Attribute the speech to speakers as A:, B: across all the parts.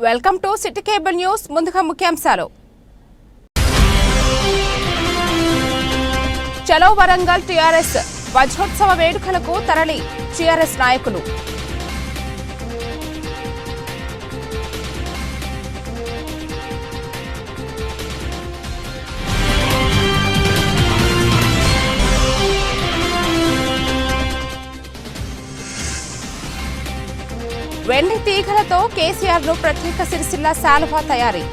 A: Welcome to city cable news. ముందుగా ముఖ్యాంశాలు. చలో వరంగల్ టీఆర్ఎస్ వజ్రోత్సవ వేడుకలకు తరలి టీఆర్ఎస్ నాయకులు. వెండి తీగలతో కేసీఆర్ ను ప్రత్యేక సిరిసిల్ల శాలువా తయారీ.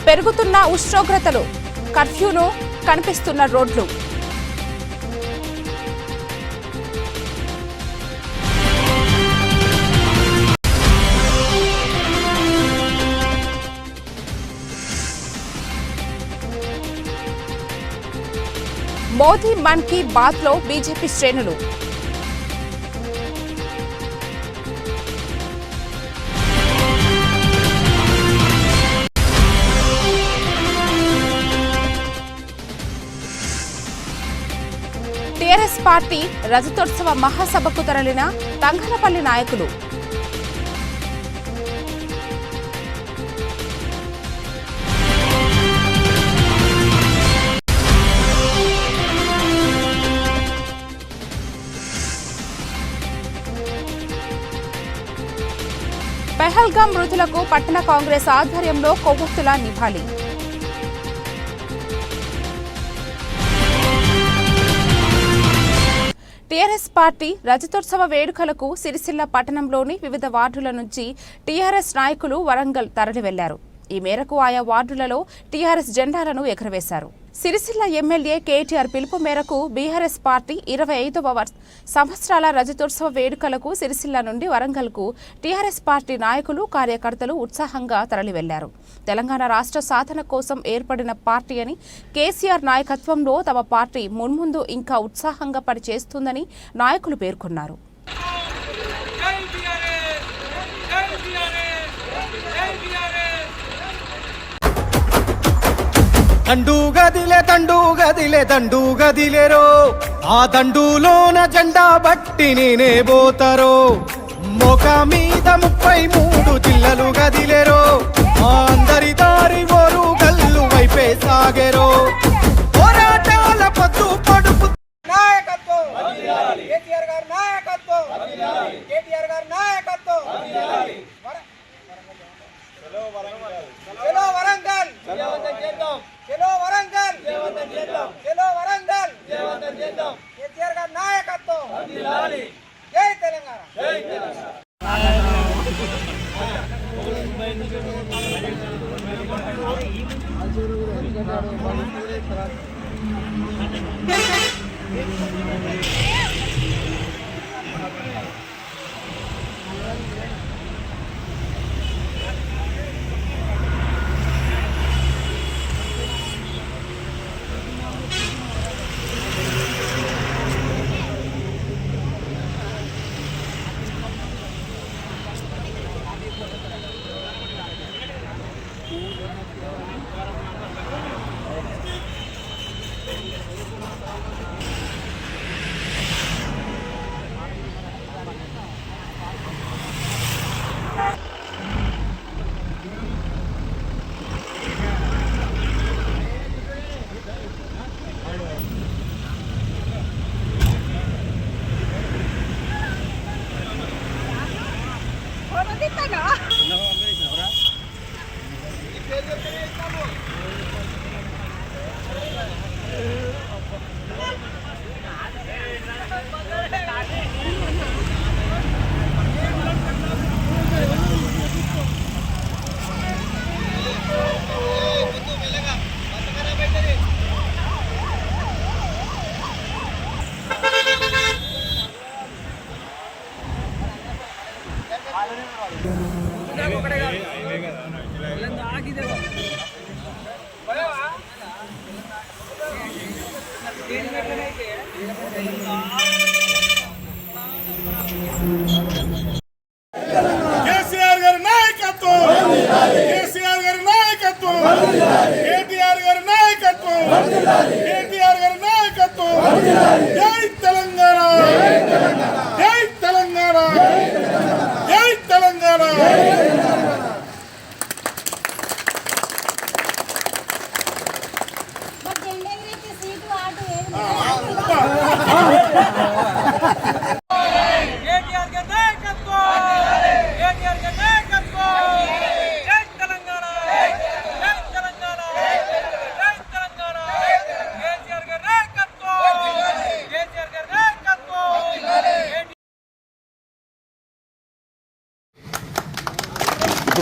A: పెరుగుతున్న ఉష్ణోగ్రతలు, కర్ఫ్యూను కనిపిస్తున్న రోడ్లు. మోదీ మన్ కీ బాత్ లో బీజేపీ శ్రేణులు. టీఆర్ఎస్ పార్టీ రజతోత్సవ మహాసభకు తరలిన తంగలపల్లి నాయకులు. పెహల్గాం మృతులకు పట్టణ కాంగ్రెస్ ఆధ్వర్యంలో కొవ్వొత్తుల నివాళి. టీఆర్ఎస్ పార్టీ రజతోత్సవ వేడుకలకు సిరిసిల్ల పట్టణంలోని వివిధ వార్డుల నుంచి టీఆర్ఎస్ నాయకులు వరంగల్ తరలి వెళ్లారు. ఈ మేరకు ఆయా వార్డులలో టీఆర్ఎస్ జెండాలను ఎగురవేశారు. సిరిసిల్ల ఎమ్మెల్యే కేటీఆర్ పిలుపు మేరకు బీఆర్ఎస్ పార్టీ 25వ సంవత్సరాల రజతోత్సవ వేడుకలకు సిరిసిల్ల నుండి వరంగల్కు టీఆర్ఎస్ పార్టీ నాయకులు, కార్యకర్తలు ఉత్సాహంగా తరలి వెళ్లారు. తెలంగాణ రాష్ట్ర సాధన కోసం ఏర్పడిన పార్టీ అని, కేసీఆర్ నాయకత్వంలో తమ పార్టీ మున్ముందు ఇంకా ఉత్సాహంగా పనిచేస్తుందని నాయకులు పేర్కొన్నారు.
B: దండుగదిలేరో ఆ దండులోన జెండా బట్టి నేనే పోతారో. మొక మీద 33 జిల్లలు గదిలేరో, అందరి దారి ఓరు గల్లు వైపే సాగెరో. పోరాటాల పొద్దు పొడుపు నాయకత్వం, కేటీఆర్ గారి నాయకత్వం, కేటీఆర్ గారి నాయకత్వం. చలో వరంగల్, చలో వరంగల్, చలో వరంగల్, చలో వరంగల్, కేసీఆర్ గారి నాయకత్వం. జై తెలంగాణ, జై తెలంగాణ.
C: కేసీఆర్ గారి నాయకత్వం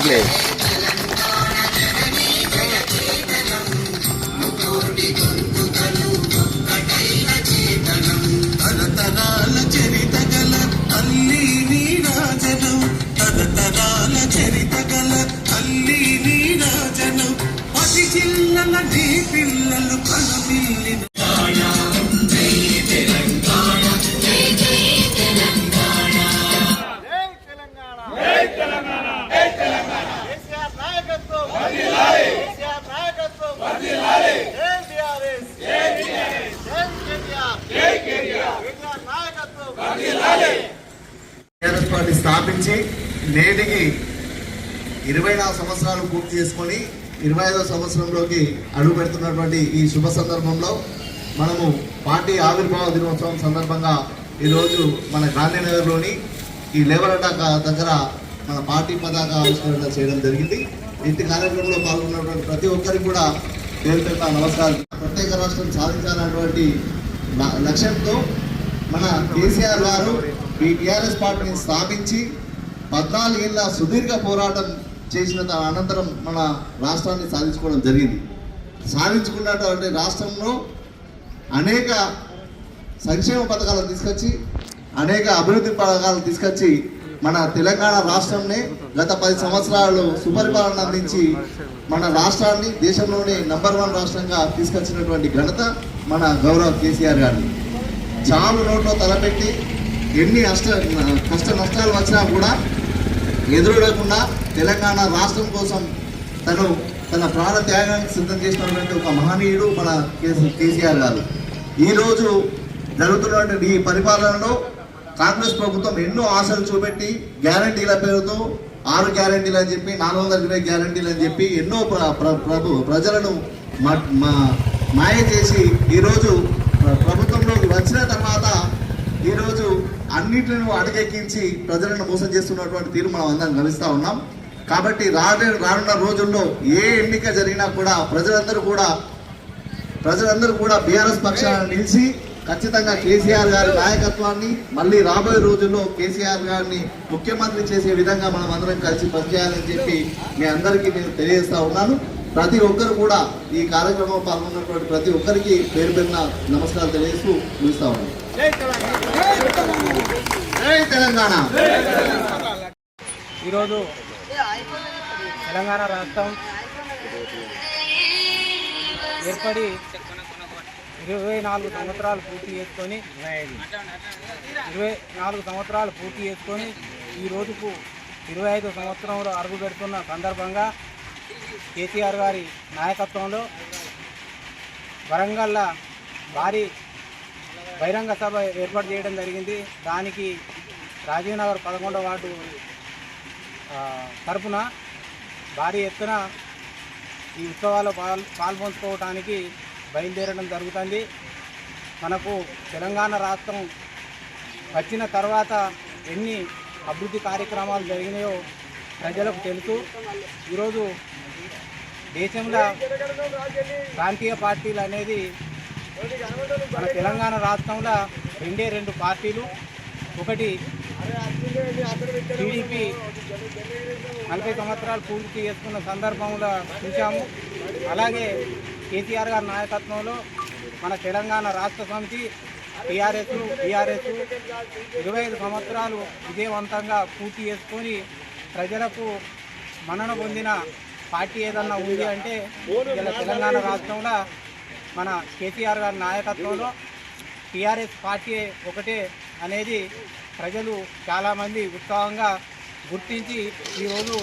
C: ప్లే.
D: తరతరాల చరిత గల తల్లి నీరాజనం, తరతరాల చరిత గల తల్లి నీరాజనం, పది జిల్లల నీ పిల్లలు కనుమిల్లిన
B: కేసీఆర్ నాయకత్వం వర్ధిల్లాలి, కేసీఆర్ నాయకత్వం వర్ధిల్లాలి, జై బీఆర్ఎస్, జై బీఆర్ఎస్, జై కేటీఆర్, జై కేటీఆర్, కేటీఆర్ నాయకత్వం వర్ధిల్లాలి.
E: టీఆర్ఎస్ పార్టీ స్థాపించి నేటికి 24 సంవత్సరాలు పూర్తి చేసుకొని 25వ సంవత్సరంలోకి అడుగు పెడుతున్నటువంటి ఈ శుభ సందర్భంలో మనము పార్టీ ఆవిర్భావ దినోత్సవం సందర్భంగా ఈరోజు మన గాంధీనగర్లోని ఈ లేబర్ అడ్డా దగ్గర మన పార్టీ పతాక ఆవిష్కరణ చేయడం జరిగింది. ఇంటి కార్యక్రమంలో పాల్గొన్నటువంటి ప్రతి ఒక్కరికి కూడా పేరు పేరున నమస్కారం. ప్రత్యేక రాష్ట్రం సాధించాలన్నటువంటి లక్ష్యంతో మన కేసీఆర్ గారు ఈ టీఆర్ఎస్ పార్టీని స్థాపించి 14 ఏళ్ళ సుదీర్ఘ పోరాటం చేసిన అనంతరం మన రాష్ట్రాన్ని సాధించుకోవడం జరిగింది. సాధించుకున్నటువంటి రాష్ట్రంలో అనేక సంక్షేమ పథకాలను తీసుకొచ్చి అనేక అభివృద్ధి పథకాలను తీసుకొచ్చి మన తెలంగాణ రాష్ట్రంనే గత 10 సంవత్సరాలు సుపరిపాలన అందించి మన రాష్ట్రాన్ని దేశంలోనే నంబర్ 1 రాష్ట్రంగా తీసుకొచ్చినటువంటి ఘనత మన గౌరవ కేసీఆర్ గారిని. చాలు నోట్లో తలపెట్టి ఎన్ని కష్ట నష్టాలు వచ్చినా కూడా ఎదురుడకుండా తెలంగాణ రాష్ట్రం కోసం తన ప్రాణ త్యాగానికి సిద్ధం చేసినటువంటి ఒక మహనీయుడు మన కేసీఆర్ గారు. ఈరోజు జరుగుతున్నటువంటి ఈ పరిపాలనలో కాంగ్రెస్ ప్రభుత్వం ఎన్నో ఆశలు చూపెట్టి గ్యారంటీల పేరుతో 6 గ్యారంటీలు అని చెప్పి 420 గ్యారంటీలు అని చెప్పి ఎన్నో ప్రజలను మాయ చేసి ఈరోజు ప్రభుత్వంలోకి వచ్చిన తర్వాత ఈరోజు అన్నిటిని అడగెక్కించి ప్రజలను మోసం చేస్తున్నటువంటి తీరు మనం అందరం గమనిస్తూ ఉన్నాం. కాబట్టి రానున్న రోజుల్లో ఏ ఎన్నిక జరిగినా కూడా ప్రజలందరూ కూడా బీఆర్ఎస్ పక్షాన నిలిచి ఖచ్చితంగా కేసీఆర్ గారి నాయకత్వాన్ని మళ్ళీ రాబోయే రోజుల్లో కేసీఆర్ గారిని ముఖ్యమంత్రి చేసే విధంగా మనం అందరం కలిసి పనిచేయాలని చెప్పి మీ అందరికీ నేను తెలియజేస్తా ఉన్నాను. ప్రతి ఒక్కరు కూడా ఈ కార్యక్రమంలో పాల్గొన్నటువంటి ప్రతి ఒక్కరికి పేరు పేరున నమస్కారాలు తెలియజేస్తూ ముగిస్తా ఉన్నాను. జై తెలంగాణ.
F: ఈరోజు తెలంగాణ రాష్ట్రం ఏర్పడి 24 సంవత్సరాలు పూర్తి చేసుకొని 24 సంవత్సరాలు పూర్తి చేసుకొని ఈ రోజుకు 25వ సంవత్సరంలో అడుగు పెడుతున్న సందర్భంగా కేసీఆర్ గారి నాయకత్వంలో వరంగల్లో భారీ బహిరంగ సభ ఏర్పాటు చేయడం జరిగింది. దానికి రాజీవ్ నగర్ 11వ వార్డు తరఫున భారీ ఎత్తున ఈ ఉత్సవాల్లో పాల్పంచుకోవడానికి బయలుదేరడం జరుగుతుంది. మనకు తెలంగాణ రాష్ట్రం వచ్చిన తర్వాత ఎన్ని అభివృద్ధి కార్యక్రమాలు జరిగినాయో ప్రజలకు తెలుసు. ఈరోజు దేశంలో ప్రాంతీయ పార్టీలు అనేది మన తెలంగాణ రాష్ట్రంలో 2 పార్టీలు. ఒకటి టీడీపీ 40 సంవత్సరాలు పూర్తి చేసుకున్న సందర్భంలో చూసాము. అలాగే కేసీఆర్ గారి నాయకత్వంలో మన తెలంగాణ రాష్ట్ర సమితి టీఆర్ఎస్ బీఆర్ఎస్ 25 సంవత్సరాలు విజయవంతంగా పూర్తి చేసుకొని ప్రజలకు మన్నన పొందిన పార్టీ ఏదన్నా ఉంది అంటే ఇలా తెలంగాణ రాష్ట్రంలో మన కేసీఆర్ గారి నాయకత్వంలో టీఆర్ఎస్ పార్టీ ఒకటే అనేది ప్రజలు చాలామంది ఉత్సాహంగా గుర్తించి ఈరోజు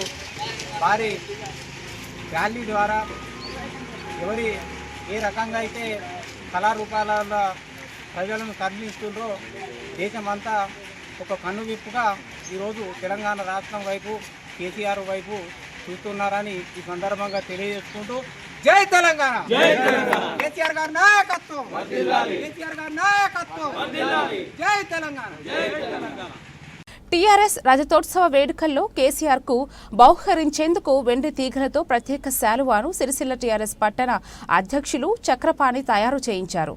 F: భారీ ర్యాలీ ద్వారా ఏ రకంగా అయితే కళారూపాలలో ప్రజలను తరలిస్తుందో దేశమంతా ఒక కన్నువిప్పుగా ఈరోజు తెలంగాణ రాష్ట్రం వైపు కేసీఆర్ వైపు చూస్తున్నారని ఈ సందర్భంగా తెలియజేసుకుంటూ జై తెలంగాణ, కేసీఆర్ గారి నాయకత్వం, కేసీఆర్ గారి నాయకత్వం, జై తెలంగాణ.
A: టీఆర్ఎస్ రజతోత్సవ వేడుకల్లో కేసీఆర్ కు బహుకరించేందుకు వెండి తీగలతో ప్రత్యేక శాలువాను సిరిసిల్ల టీఆర్ఎస్ పట్టణ అధ్యక్షులు చక్రపాణి తయారు చేయించారు.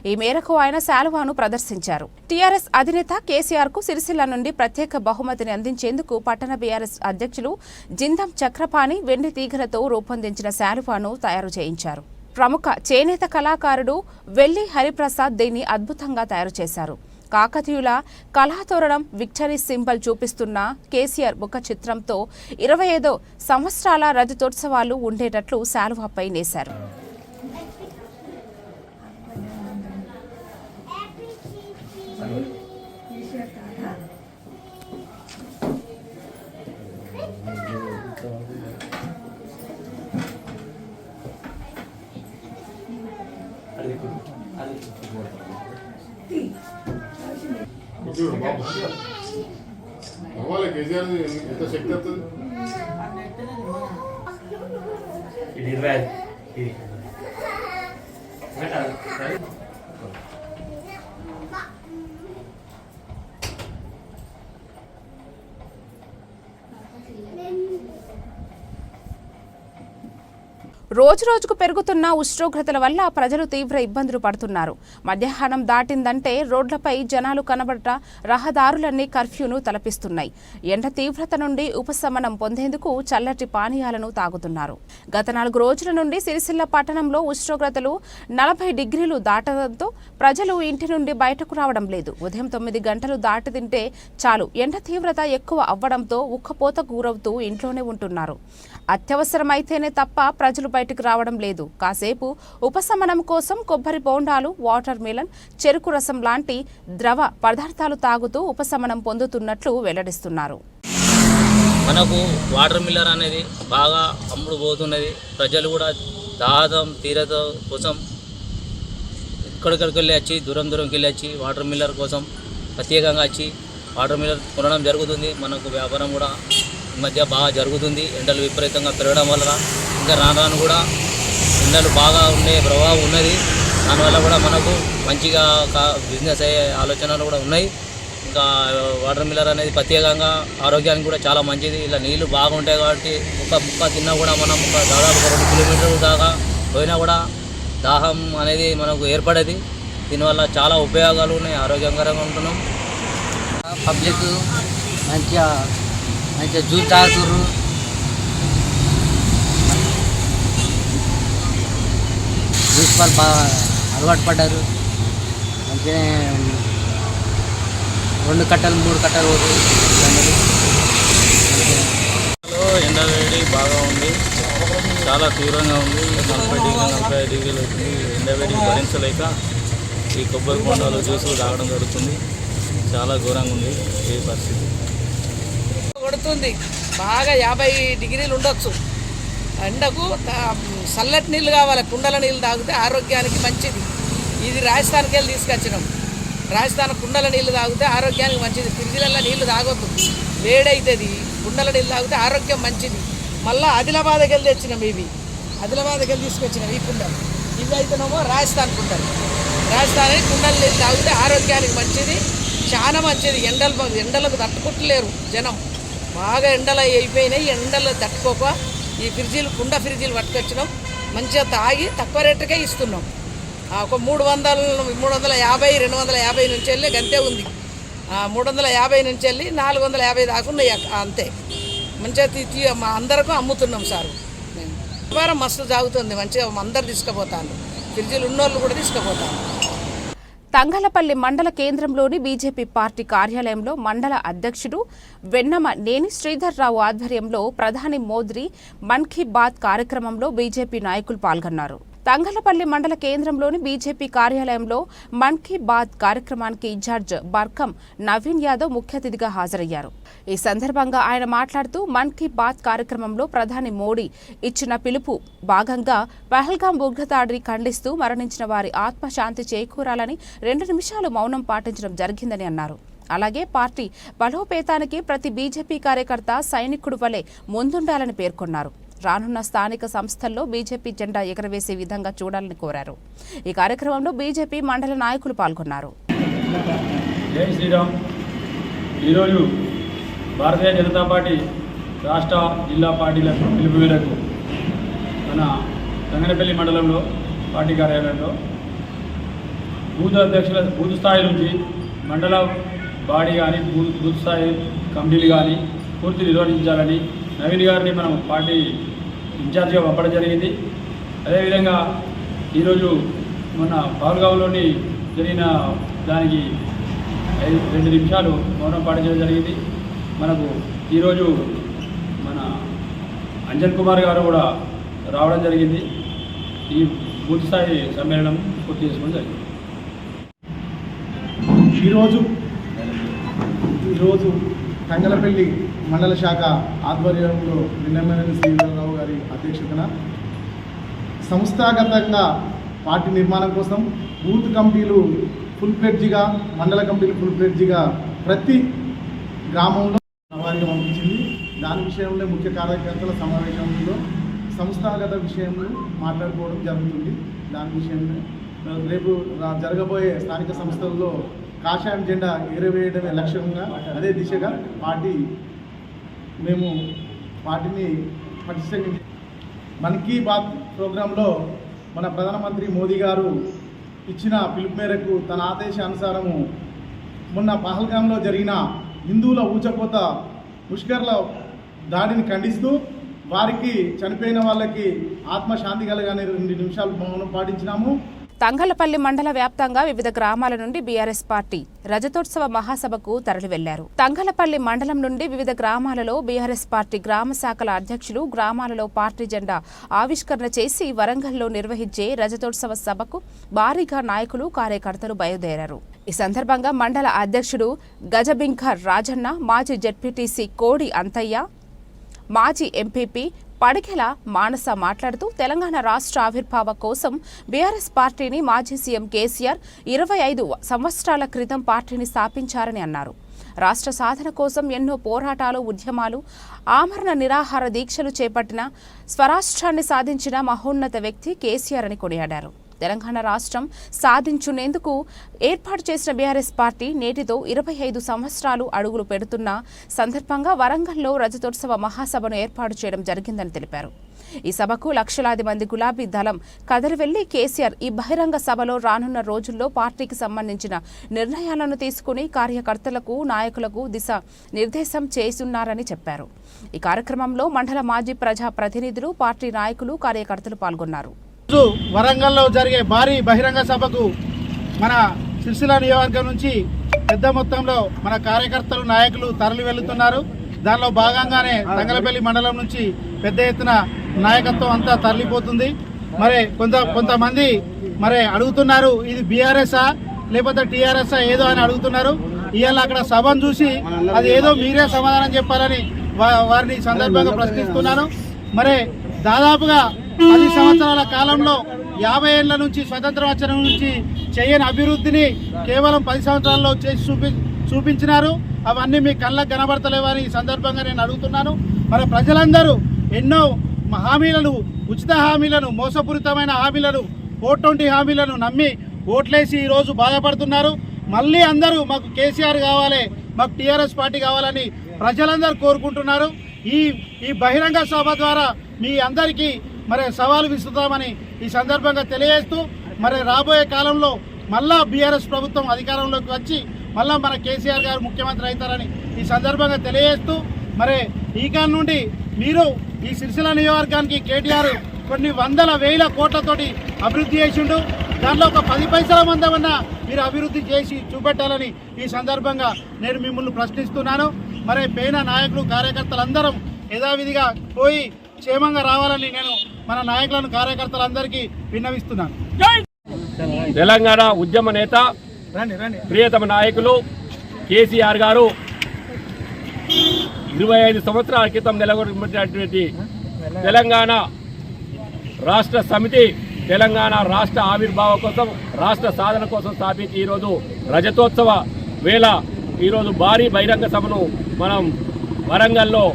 A: ఈ మేరకు ఆయన శాలువాను ప్రదర్శించారు. టీఆర్ఎస్ అధినేత కేసీఆర్ కు సిరిసిల్ల నుండి ప్రత్యేక బహుమతిని అందించేందుకు పట్టణ బీఆర్ఎస్ అధ్యక్షులు జిందం చక్రపాణి వెండి తీగలతో రూపొందించిన శాలువాను తయారు చేయించారు. ప్రముఖ చేనేత కళాకారుడు వెల్లి హరిప్రసాద్ దీన్ని అద్భుతంగా తయారు చేశారు. కాకతీయుల కళాతోరణం విక్టరీ సింబల్ చూపిస్తున్న కేసీఆర్ ముఖ చిత్రంతో 25 సంవత్సరాల రజతోత్సవాలు ఉండేటట్లు శాలువాపై నేశారు.
C: భగవాన్ కేసీఆర్ ఎంత శక్తి వస్తుంది
A: రోజురోజుకు పెరుగుతున్న ఉష్ణోగ్రతల వల్ల ప్రజలు తీవ్ర ఇబ్బందులు పడుతున్నారు. మధ్యాహ్నం దాటిందంటే రోడ్లపై జనాలు కనబడట రహదారులన్నీ కర్ఫ్యూను తలపిస్తున్నాయి. ఎండ తీవ్రత నుండి ఉపశమనం పొందేందుకు చల్లటి పానీయాలను తాగుతున్నారు. గత 4 రోజుల నుండి సిరిసిల్ల పట్టణంలో ఉష్ణోగ్రతలు 40 డిగ్రీలు దాటడంతో ప్రజలు ఇంటి నుండి బయటకు రావడం లేదు. ఉదయం 9 గంటలు దాటి తింటే చాలు ఎండ తీవ్రత ఎక్కువ అవ్వడంతో ఉక్కపోతకు గురవుతూ ఇంట్లోనే ఉంటున్నారు. అత్యవసరమైతేనే తప్ప ప్రజలు బయటకు రావడం లేదు. కాసేపు ఉపశమనం కోసం కొబ్బరి బోండాలు, వాటర్ మిలన్, చెరుకు రసం లాంటి ద్రవ పదార్థాలు తాగుతూ ఉపశమనం పొందుతున్నట్లు వెల్లడిస్తున్నారు.
G: మనకు వాటర్ మిల్లర్ అనేది బాగా అమ్ముడు పోతున్నది. ప్రజలు కూడా దాహం తీరత కోసం ఇక్కడికి వెళ్ళి వచ్చి దూరంకి వెళ్ళి వచ్చి వాటర్ మిల్లర్ కోసం ప్రత్యేకంగా వచ్చి వాటర్ మిల్లర్ కొనడం జరుగుతుంది. మనకు వ్యాపారం కూడా ఈ మధ్య బాగా జరుగుతుంది. ఎండలు విపరీతంగా పెరగడం వల్ల ఇంకా రాను కూడా ఎండలు బాగా ఉండే ప్రభావం ఉన్నది. దానివల్ల కూడా మనకు మంచిగా బిజినెస్ అయ్యే ఆలోచనలు కూడా ఉన్నాయి. ఇంకా వాటర్ మిల్లర్ అనేది ప్రత్యేకంగా ఆరోగ్యానికి కూడా చాలా మంచిది. ఇలా నీళ్లు బాగుంటాయి కాబట్టి ఒక ముక్క తిన్నా కూడా మనం దాదాపు 2 కిలోమీటర్ల దాకా పోయినా కూడా దాహం అనేది మనకు ఏర్పడేది. దీనివల్ల చాలా ఉపయోగాలు ఉన్నాయి. ఆరోగ్యకరంగా ఉంటున్నాం.
H: పబ్లిక్ మంచిగా జ్యూస్ తాగుతుర్రు. జ్యూస్ వాళ్ళు బాగా అలవాటు పడ్డారు. మంచిగా 2 కట్టలు 3 కట్టలు
G: ఎండ వేడి బాగా ఉంది. చాలా తీవ్రంగా ఉంది. 45 డిగ్రీలు అవుతుంది. ఎండ వేడి భరించలేక ఈ కొబ్బరి బొండాలు జ్యూసులు తాగడం జరుగుతుంది. చాలా ఘోరంగా ఉంది ఈ పరిస్థితి.
I: కొడుతుంది బాగా 50 డిగ్రీలు ఉండొచ్చు. ఎండకు చల్లటి నీళ్ళు కావాలి. కుండల నీళ్ళు తాగితే ఆరోగ్యానికి మంచిది. ఇది రాజస్థాన్కి వెళ్ళి తీసుకొచ్చినాం. రాజస్థాన్ కుండల నీళ్ళు తాగితే ఆరోగ్యానికి మంచిది. ఫ్రిడ్జ్లలో నీళ్ళు తాగొద్దు, వేడవుతుంది. కుండల నీళ్ళు తాగితే ఆరోగ్యం మంచిది. మళ్ళీ ఆదిలాబాద్కి వెళ్ళి తెచ్చినాం. ఇవి ఆదిలాబాద్కి వెళ్ళి తీసుకొచ్చినాం ఈ కుండలు. ఇవి అయితేనేమో రాజస్థాన్ కుండలు. రాజస్థాన్ కుండల నీళ్ళు తాగితే ఆరోగ్యానికి మంచిది, చాలా మంచిది. ఎండలకు తట్టుకుంటలేరు జనం. బాగా ఎండలు అయిపోయినాయి. ఎండలు తట్టుకోక ఈ కుండ ఫ్రిడ్జీలు పట్టుకొచ్చినాం. మంచిగా తాగి తక్కువ రేటుకే ఇస్తున్నాం. ఒక 350, 250 నుంచి వెళ్ళి గంతే ఉంది. 350 నుంచి వెళ్ళి 450 దాకా ఉన్నాయి అంతే. మంచిగా అందరికీ అమ్ముతున్నాం సార్. వ్యాపారం మస్తు సాగుతుంది. మంచిగా అందరు తీసుకుపోతాను. ఫ్రిడ్జీలు ఉన్నోళ్ళు కూడా తీసుకుపోతాను.
A: తంగలపల్లి మండల కేంద్రంలోని బీజేపీ పార్టీ కార్యాలయంలో మండల అధ్యక్షుడు వెన్నమ నేని శ్రీధర్రావు ఆధ్వర్యంలో ప్రధాని మోదీ మన్ కీ బాత్ కార్యక్రమంలో బీజేపీ నాయకులు పాల్గొన్నారు. తంగలపల్లి మండల కేంద్రంలోని బీజేపీ కార్యాలయంలో మన్ కీ బాత్ కార్యక్రమానికి ఇన్ఛార్జ్ బర్కం నవీన్ యాదవ్ ముఖ్య అతిథిగా హాజరయ్యారు. ఈ సందర్భంగా ఆయన మాట్లాడుతూ మన్ కీ బాత్ కార్యక్రమంలో ప్రధాని మోడీ ఇచ్చిన పిలుపు భాగంగా పహల్గాం ఉగ్రదాడిని ఖండిస్తూ మరణించిన వారి ఆత్మశాంతి చేకూరాలని 2 నిమిషాలు మౌనం పాటించడం జరిగిందని అన్నారు. అలాగే పార్టీ బలోపేతానికి ప్రతి బీజేపీ కార్యకర్త సైనికుడు వలె ముందుండాలని పేర్కొన్నారు. రానున్న స్థానిక సంస్థల్లో బీజేపీ జెండా ఎగరవేసే విధంగా చూడాలని కోరారు. ఈ కార్యక్రమంలో బీజేపీ మండల నాయకులు పాల్గొన్నారు.
J: జై శ్రీరామ్. ఈరోజు భారతీయ జనతా పార్టీ రాష్ట్ర జిల్లా పార్టీల పిలుపు మేరకు మన తంగనపల్లి మండలంలో పార్టీ కార్యాలయంలో బూత్ అధ్యక్షుల బూత్ స్థాయి నుంచి మండల బాడీ కానీ బూత్ స్థాయి కమిటీలు కానీ పూర్తి నిర్వహించాలని నవీన్ గారిని మనం పార్టీ ఇన్ఛార్జిగా పంపడం జరిగింది. అదేవిధంగా ఈరోజు మొన్న పాల్గావ్లోని జరిగిన దానికి 2 నిమిషాలు మౌనం పాటించడం జరిగింది. మనకు ఈరోజు మన అంజన్ కుమార్ గారు కూడా రావడం జరిగింది. ఈ బూత్ స్థాయి సమ్మేళనం పూర్తి చేసుకోవడం జరిగింది.
K: ఈరోజు తంగలపల్లి మండల శాఖ ఆధ్వర్యంలో నిన్నమనేని శ్రీధరరావు గారి అధ్యక్షతన సంస్థాగతంగా పార్టీ నిర్మాణం కోసం బూత్ కమిటీలు ఫుల్ ఫ్లెడ్జిగా, మండల కమిటీలు ఫుల్ ఫ్లెడ్జిగా ప్రతి గ్రామంలో వారికి పంపించింది. దాని విషయంలో ముఖ్య కార్యకర్తల సమావేశంలో సంస్థాగత విషయంలో మాట్లాడుకోవడం జరుగుతుంది. దాని విషయంలో రేపు జరగబోయే స్థానిక సంస్థల్లో కాషాయం జెండా ఎగరవేయడమే లక్ష్యంగా అదే దిశగా మేము పార్టీని పటిష్టంగా మన్ కీ బాత్ ప్రోగ్రాంలో మన ప్రధానమంత్రి మోదీ గారు ఇచ్చిన పిలుపు మేరకు తన ఆదేశానుసారము మొన్న పహల్గాంలో జరిగిన హిందువుల ఊచకోత ముష్కర్ల దాడిని ఖండిస్తూ వారికి చనిపోయిన వాళ్ళకి ఆత్మశాంతి కలగానే 2 నిమిషాలు మౌనం పాటించినాము.
A: తంగలపల్లి మండల వ్యాప్తంగా వివిధ గ్రామాల నుండి బీఆర్ఎస్ పార్టీ రజతోత్సవ మహాసభకు తరలి వెళ్లారు. తంగలపల్లి మండలం నుండి వివిధ గ్రామాలలో బీఆర్ఎస్ పార్టీ గ్రామ శాఖల అధ్యక్షులు గ్రామాలలో పార్టీ జెండా ఆవిష్కరణ చేసి వరంగల్లో నిర్వహించే రజతోత్సవ సభకు భారీగా నాయకులు కార్యకర్తలు బయలుదేరారు. ఈ సందర్భంగా మండల అధ్యక్షుడు గజబింకర్ రాజన్న, మాజీ జెడ్పీటీసీ కోడి అంతయ్య, మాజీ ఎంపీపీ పడికెల మానస మాట్లాడుతూ తెలంగాణ రాష్ట్ర ఆవిర్భావ కోసం బీఆర్ఎస్ పార్టీని మాజీ సీఎం కేసీఆర్ 25 సంవత్సరాల క్రితం పార్టీని స్థాపించారని అన్నారు. రాష్ట్ర సాధన కోసం ఎన్నో పోరాటాలు, ఉద్యమాలు, ఆమరణ నిరాహార దీక్షలు చేపట్టిన స్వరాష్ట్రాన్ని సాధించిన మహోన్నత వ్యక్తి కేసీఆర్ అని కొనియాడారు. తెలంగాణ రాష్ట్రం సాధించునేందుకు ఏర్పాటు చేసిన బీఆర్ఎస్ పార్టీ నేటితో 25 సంవత్సరాలు అడుగులు పెడుతున్న సందర్భంగా వరంగల్లో రజతోత్సవ మహాసభను ఏర్పాటు చేయడం జరిగిందని తెలిపారు. ఈ సభకు లక్షలాది మంది గులాబీ దళం కదలి వెళ్లి కేసీఆర్ ఈ బహిరంగ సభలో రానున్న రోజుల్లో పార్టీకి సంబంధించిన నిర్ణయాలను తీసుకుని కార్యకర్తలకు, నాయకులకు దిశ నిర్దేశం చేస్తున్నారని చెప్పారు. ఈ కార్యక్రమంలో మండల మాజీ ప్రజా ప్రతినిధులు, పార్టీ నాయకులు, కార్యకర్తలు పాల్గొన్నారు.
K: వరంగల్లో జరిగే భారీ బహిరంగ సభకు మన సిరిసిల్ల నియోజకవర్గం నుంచి పెద్ద మొత్తంలో మన కార్యకర్తలు, నాయకులు తరలి వెళ్తున్నారు. దానిలో భాగంగానే తంగలపల్లి మండలం నుంచి పెద్ద ఎత్తున నాయకత్వం అంతా తరలిపోతుంది. మరి కొంతమంది అడుగుతున్నారు, ఇది బీఆర్ఎస్ఆ లేకపోతే టీఆర్ఎస్ఆ ఏదో అని అడుగుతున్నారు. ఇవాళ అక్కడ సభను చూసి అది ఏదో మీరే సమాధానం చెప్పాలని వారిని సందర్భంగా ప్రశ్నిస్తున్నాను. మరి దాదాపుగా 10 సంవత్సరాల కాలంలో 50 ఏళ్ల నుంచి స్వతంత్రం వచ్చిన నుంచి చేయని అభివృద్ధిని కేవలం 10 సంవత్సరాల్లో చేసి చూపించినారు. అవన్నీ మీ కళ్ళకు కనబడతలేవని ఈ సందర్భంగా నేను అడుగుతున్నాను. మరి ప్రజలందరూ ఎన్నో హామీలను, ఉచిత హామీలను, మోసపూరితమైన హామీలను, 420 హామీలను నమ్మి ఓట్లేసి ఈరోజు బాధపడుతున్నారు. మళ్ళీ అందరూ మాకు కేసీఆర్ కావాలి, మాకు టీఆర్ఎస్ పార్టీ కావాలని ప్రజలందరూ కోరుకుంటున్నారు. ఈ బహిరంగ సభ ద్వారా మీ అందరికీ సవాలు విసురుతామని ఈ సందర్భంగా తెలియజేస్తూ, రాబోయే కాలంలో మళ్ళా బీఆర్ఎస్ ప్రభుత్వం అధికారంలోకి వచ్చి మళ్ళా మన కేసీఆర్ గారు ముఖ్యమంత్రి అవుతారని ఈ సందర్భంగా తెలియజేస్తూ, ఈ కాలం నుండి మీరు ఈ సిరిసిల్ల నియోజకవర్గానికి కేటీఆర్ కొన్ని వందల వేల కోట్లతోటి అభివృద్ధి చేసిండు. దాంట్లో ఒక 10 పైసల మందమన్నా మీరు అభివృద్ధి చేసి చూపెట్టాలని ఈ సందర్భంగా నేను మిమ్మల్ని ప్రశ్నిస్తున్నాను. పేన నాయకులు, కార్యకర్తలందరం యథావిధిగా పోయి క్షేమంగా రావాలని నేను మన నాయకులను, కార్యకర్తలందరికీ విన్నవిస్తున్నాను.
J: తెలంగాణ ఉద్యమ నేత, ప్రియతమ నాయకులు కేసీఆర్ గారు 25 సంవత్సరాల క్రితం నెలకొల్పినటువంటి తెలంగాణ రాష్ట్ర సమితి తెలంగాణ రాష్ట్ర ఆవిర్భావ కోసం, రాష్ట్ర సాధన కోసం స్థాపించి ఈరోజు రజతోత్సవ వేళ ఈరోజు భారీ బహిరంగ సభను మనం వరంగల్లో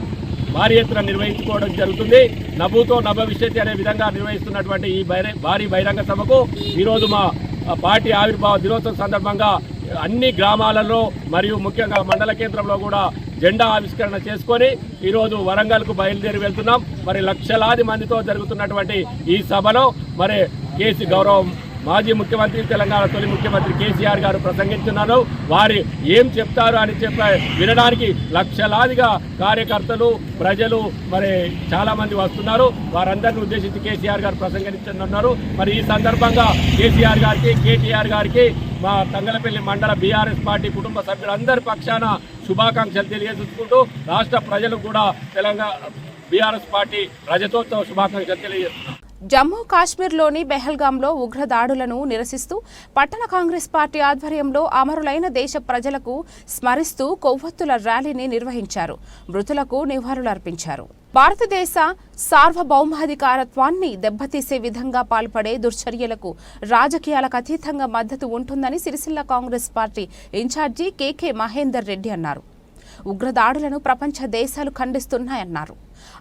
J: భారీ ఎత్తున నిర్వహించుకోవడం జరుగుతుంది. నభూతో నభవిష్యతి అనే విధంగా నిర్వహిస్తున్నటువంటి ఈ భారీ బహిరంగ సభకు ఈరోజు మా పార్టీ ఆవిర్భావ దినోత్సవం సందర్భంగా అన్ని గ్రామాలలో మరియు ముఖ్యంగా మండల కేంద్రంలో కూడా జెండా ఆవిష్కరణ చేసుకొని ఈరోజు వరంగల్కు బయలుదేరి వెళ్తున్నాం. లక్షలాది మందితో జరుగుతున్నటువంటి ఈ సభలో గౌరవం మాజీ ముఖ్యమంత్రి తెలంగాణ తొలి ముఖ్యమంత్రి కేసీఆర్ గారు ప్రసంగించున్నారు. వారి ఏం చెప్తారు అని వినడానికి లక్షలాదిగా కార్యకర్తలు ప్రజలు మరి చాలా మంది వస్తున్నారు. వారందరిని ఉద్దేశించి కేసీఆర్ గారు ప్రసంగించనున్నారు. మరి ఈ సందర్భంగా కేసీఆర్ గారికి కేటీఆర్ గారికి మా తంగలపల్లి మండల బీఆర్ఎస్ పార్టీ కుటుంబ సభ్యులందరి పక్షాన శుభాకాంక్షలు తెలియజేసుకుంటూ రాష్ట్ర ప్రజలకు కూడా తెలంగాణ బీఆర్ఎస్ పార్టీ రజతోత్సవ శుభాకాంక్షలు తెలియజేస్తున్నారు.
A: జమ్మూ కాశ్మీర్లోని బెహల్గాంలో ఉగ్రదాడులను నిరసిస్తూ పట్టణ కాంగ్రెస్ పార్టీ ఆధ్వర్యంలో అమరులైన దేశ ప్రజలకు స్మరిస్తూ కొవ్వొత్తుల ర్యాలీని నిర్వహించారు. మృతులకు నివాళులర్పించారు. భారతదేశ సార్వభౌమాధికారత్వాన్ని దెబ్బతీసే విధంగా పాల్పడే దుశ్చర్యలకు రాజకీయాలకు అతీతంగా మద్దతు ఉంటుందని సిరిసిల్ల కాంగ్రెస్ పార్టీ ఇన్ఛార్జి కేకే మహేందర్ రెడ్డి అన్నారు. ఉగ్రదాడులను ప్రపంచ దేశాలు ఖండిస్తున్నాయన్నారు.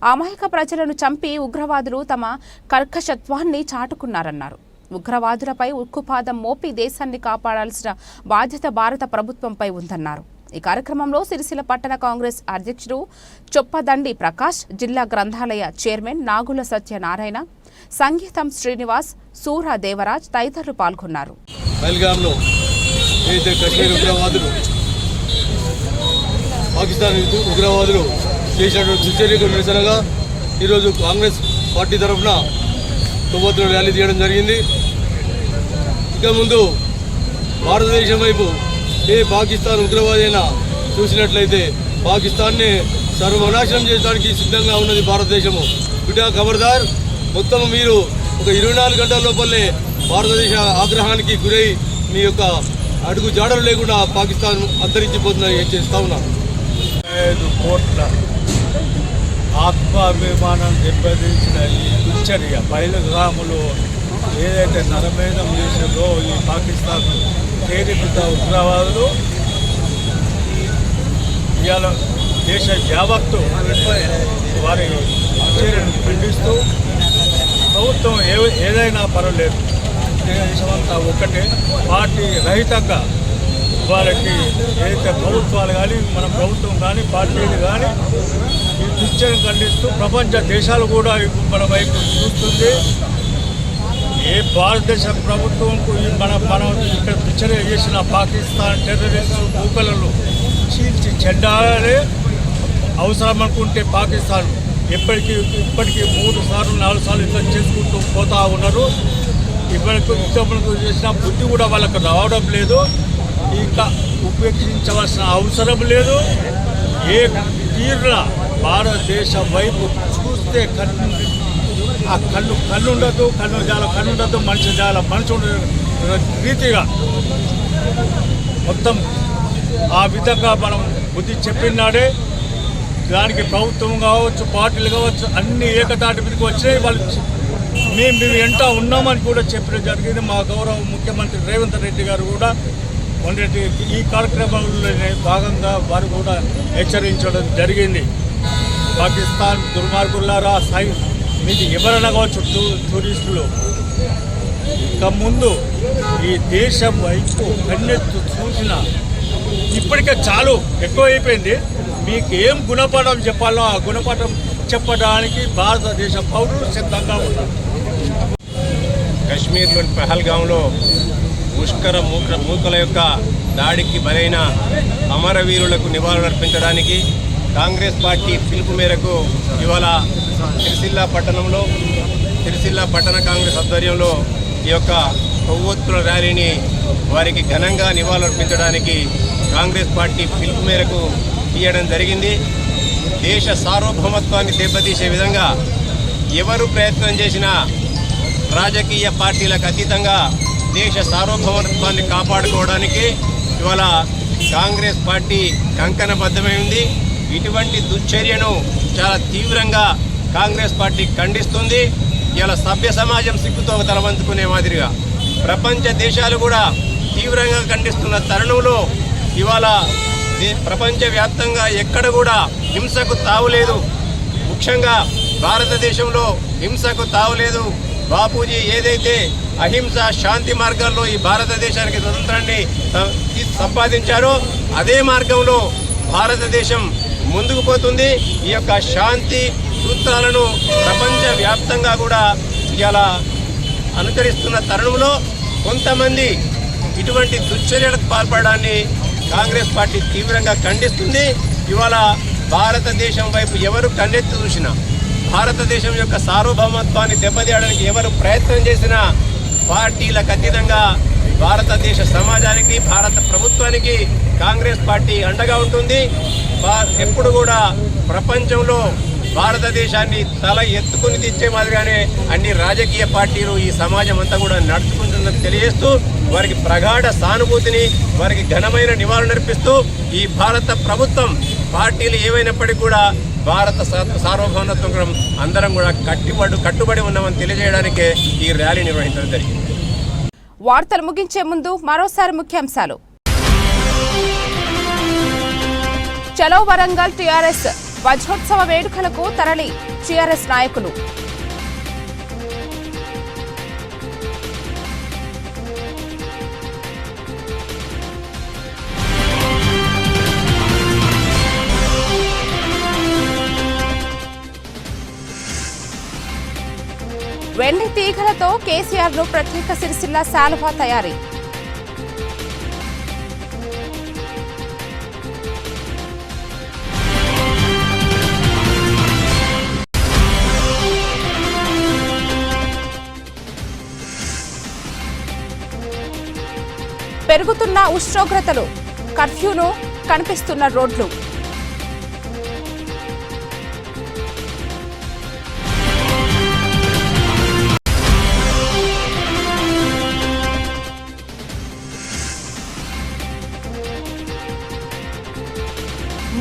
A: అమాయక ప్రజలను చంపి ఉగ్రవాదులు తమ కర్కశత్వాన్ని చాటుకున్నారన్నారు. ఉగ్రవాదులపై ఉక్కుపాదం మోపి దేశాన్ని కాపాడాల్సిన బాధ్యత భారత ప్రభుత్వంపై ఉందన్నారు. ఈ కార్యక్రమంలో సిరిసిల్ల పట్టణ కాంగ్రెస్ అధ్యక్షుడు చొప్పదండి ప్రకాష్, జిల్లా గ్రంథాలయ చైర్మన్ నాగుల సత్యనారాయణ, సంగీతం శ్రీనివాస్, సూరా దేవరాజ్ తదితరులు పాల్గొన్నారు.
L: పాకిస్తాన్ ఉగ్రవాదులు చేసినటువంటి దుశ్చర్యకు నిరసనగా ఈరోజు కాంగ్రెస్ పార్టీ తరఫున కొవ్వొత్తుల ర్యాలీ తీయడం జరిగింది. ఇక ముందు భారతదేశం వైపు ఏ పాకిస్తాన్ ఉగ్రవాది అయినా చూసినట్లయితే పాకిస్తాన్ని సర్వనాశనం చేయడానికి సిద్ధంగా ఉన్నది భారతదేశము. బిడ్డ ఖబర్దార్, మొత్తం మీరు ఒక 24 గంటల లోపలే భారతదేశ ఆగ్రహానికి గురై మీ యొక్క అడుగు జాడలు లేకుండా పాకిస్తాన్ అంతరించిపోతుందని హెచ్చరిస్తా ఉన్నా.
M: 5 కోట్ల ఆత్మాభిమానం దెబ్బతీసిన ఈ దుశ్చర్య పైలగాములు ఏదైతే నరమేధం చేసిందో ఈ పాకిస్తాన్ ప్రేరేపిత ఉగ్రవాదులు ఇవాళ దేశ యావత్తు వారి చర్యను ఖండిస్తూ ప్రభుత్వం ఏదైనా పర్వాలేదు, దేశమంతా ఒకటే పార్టీ రహితంగా వాళ్ళకి ఏదైతే ప్రభుత్వాలు కానీ మన ప్రభుత్వం కానీ పార్టీలు కానీ ఈ దుశ్చర్యను ఖండిస్తూ ప్రపంచ దేశాలు కూడా మన వైపు చూస్తుంది. ఏ భారతదేశ ప్రభుత్వంకు మనం ఇక్కడ దుశ్చర్య చేసిన పాకిస్తాన్ టెర్రరిస్టు మూకలను చీల్చి చెండాలే అవసరం అనుకుంటే పాకిస్తాన్ ఇప్పటికీ 3 సార్లు 4 సార్లు ఇట్లా చేసుకుంటూ పోతా ఉన్నారు. ఇప్పటికి చేసిన బుద్ధి కూడా వాళ్ళకు రావడం లేదు. ఇక ఉపేక్షించవలసిన అవసరం లేదు. ఏ తీరున భారతదేశం వైపు చూస్తే ఆ కన్ను ఉండదు, కన్ను ఉండదు, మనిషి ఉండదు రీతిగా మొత్తం ఆ విధంగా మనం బుద్ధి చెప్పినాడే దానికి ప్రభుత్వం కావచ్చు, పార్టీలు కావచ్చు, అన్ని ఏకతాటి మీదకి వచ్చినాయి. వాళ్ళు మేము ఎంత ఉన్నామని కూడా చెప్పడం జరిగింది. మా గౌరవ ముఖ్యమంత్రి రేవంత్ రెడ్డి గారు కూడా మొన్నటి ఈ కార్యక్రమంలో భాగంగా వారు కూడా హెచ్చరించడం జరిగింది. పాకిస్తాన్ దుర్మార్గులారా, మీకు ఎవరైనా కావచ్చు టూరిస్టులు, ఇక ముందు ఈ దేశం వైపు కన్నెత్తు చూసిన ఇప్పటికే చాలు ఎక్కువ అయిపోయింది. మీకు ఏం గుణపాఠం చెప్పాలో ఆ గుణపాఠం చెప్పడానికి భారతదేశ పౌరులు సిద్ధంగా ఉన్నారు.
N: కశ్మీర్లోని పహల్గాంలో ముష్కర మూకల యొక్క దాడికి బలైన అమరవీరులకు నివాళులర్పించడానికి కాంగ్రెస్ పార్టీ పిలుపు మేరకు ఇవాళ సిరిసిల్ల పట్టణ కాంగ్రెస్ ఆధ్వర్యంలో ఈ యొక్క కొవ్వొత్తుల ర్యాలీని వారికి ఘనంగా నివాళులర్పించడానికి కాంగ్రెస్ పార్టీ పిలుపు మేరకు తీయడం జరిగింది. దేశ సార్వభౌమత్వాన్ని దెబ్బతీసే విధంగా ఎవరు ప్రయత్నం చేసినా రాజకీయ పార్టీలకు అతీతంగా దేశ సార్వభౌమత్వాన్ని కాపాడుకోవడానికి ఇవాళ కాంగ్రెస్ పార్టీ కంకణబద్ధమై ఉంది. ఇటువంటి దుశ్చర్యను చాలా తీవ్రంగా కాంగ్రెస్ పార్టీ ఖండిస్తుంది. ఇలా సభ్య సమాజం సిగ్గుతో తలవంచుకునే మాదిరిగా ప్రపంచ దేశాలు కూడా తీవ్రంగా ఖండిస్తున్న తరుణంలో ఇవాళ ప్రపంచవ్యాప్తంగా ఎక్కడ కూడా హింసకు తావులేదు. ముఖ్యంగా భారతదేశంలో హింసకు తావులేదు. బాపూజీ ఏదైతే అహింస శాంతి మార్గాల్లో ఈ భారతదేశానికి స్వతంత్రాన్ని సంపాదించారో అదే మార్గంలో భారతదేశం ముందుకు పోతుంది. ఈ యొక్క శాంతి సూత్రాలను ప్రపంచవ్యాప్తంగా కూడా ఇలా అనుసరిస్తున్న తరుణంలో కొంతమంది ఇటువంటి దుశ్చర్యలకు పాల్పడడాన్ని కాంగ్రెస్ పార్టీ తీవ్రంగా ఖండిస్తుంది. ఇవాళ భారతదేశం వైపు ఎవరు కన్నెత్తి చూసినా, భారతదేశం యొక్క సార్వభౌమత్వాన్ని దెబ్బతీయడానికి ఎవరు ప్రయత్నం చేసినా పార్టీలకు అతీతంగా భారతదేశ సమాజానికి, భారత ప్రభుత్వానికి కాంగ్రెస్ పార్టీ అండగా ఉంటుంది. ఎప్పుడు కూడా ప్రపంచంలో భారతదేశాన్ని తల ఎత్తుకుని తెచ్చే మాదిరిగానే అన్ని రాజకీయ పార్టీలు ఈ సమాజం అంతా కూడా నడుచుకుంటుందని తెలియజేస్తూ వారికి ప్రగాఢ సానుభూతిని, వారికి ఘనమైన నివాళులర్పిస్తూ ఈ భారత ప్రభుత్వం పార్టీలు ఏవైనప్పటికీ కూడా భారత సార్వభౌమత్వం అందరం కూడా కట్టుబడి ఉన్నామని తెలియజేయడానికే ఈ ర్యాలీ నిర్వహించడం జరిగింది.
A: వార్తలు ముగించే ముందు మరోసారి ముఖ్యాంశాలు. చలో వరంగల్ టీఆర్ఎస్ వజ్రోత్సవ వేడుకలకు తరలి టీఆర్ఎస్ నాయకులు. వెండి తీగలతో కేసీఆర్ను ప్రత్యేక సిరిసిల్ల శాలువా తయారీ. పెరుగుతున్న ఉష్ణోగ్రతలు, కర్ఫ్యూను కనిపిస్తున్న రోడ్లు.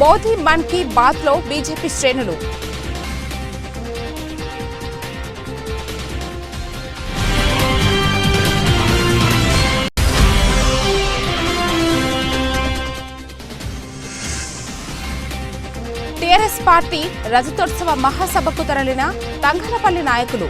A: మోదీ మన్ కీ బాత్ లో బీజేపీ శ్రేణులు. టీఆర్ఎస్ పార్టీ రజతోత్సవ మహాసభకు తరలిన తంగలపల్లి నాయకులు.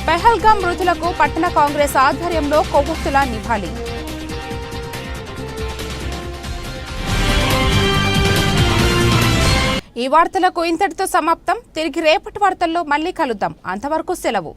A: పెహల్గాం మృతులకు పట్టణ కాంగ్రెస్ ఆధ్వర్యంలో కొవ్వొత్తుల నివాళి. ఈ వార్తలకు ఇంతటితో సమాప్తం. తిరిగి రేపటి వార్తల్లో మళ్ళీ కలుద్దాం. అంతవరకు సెలవు.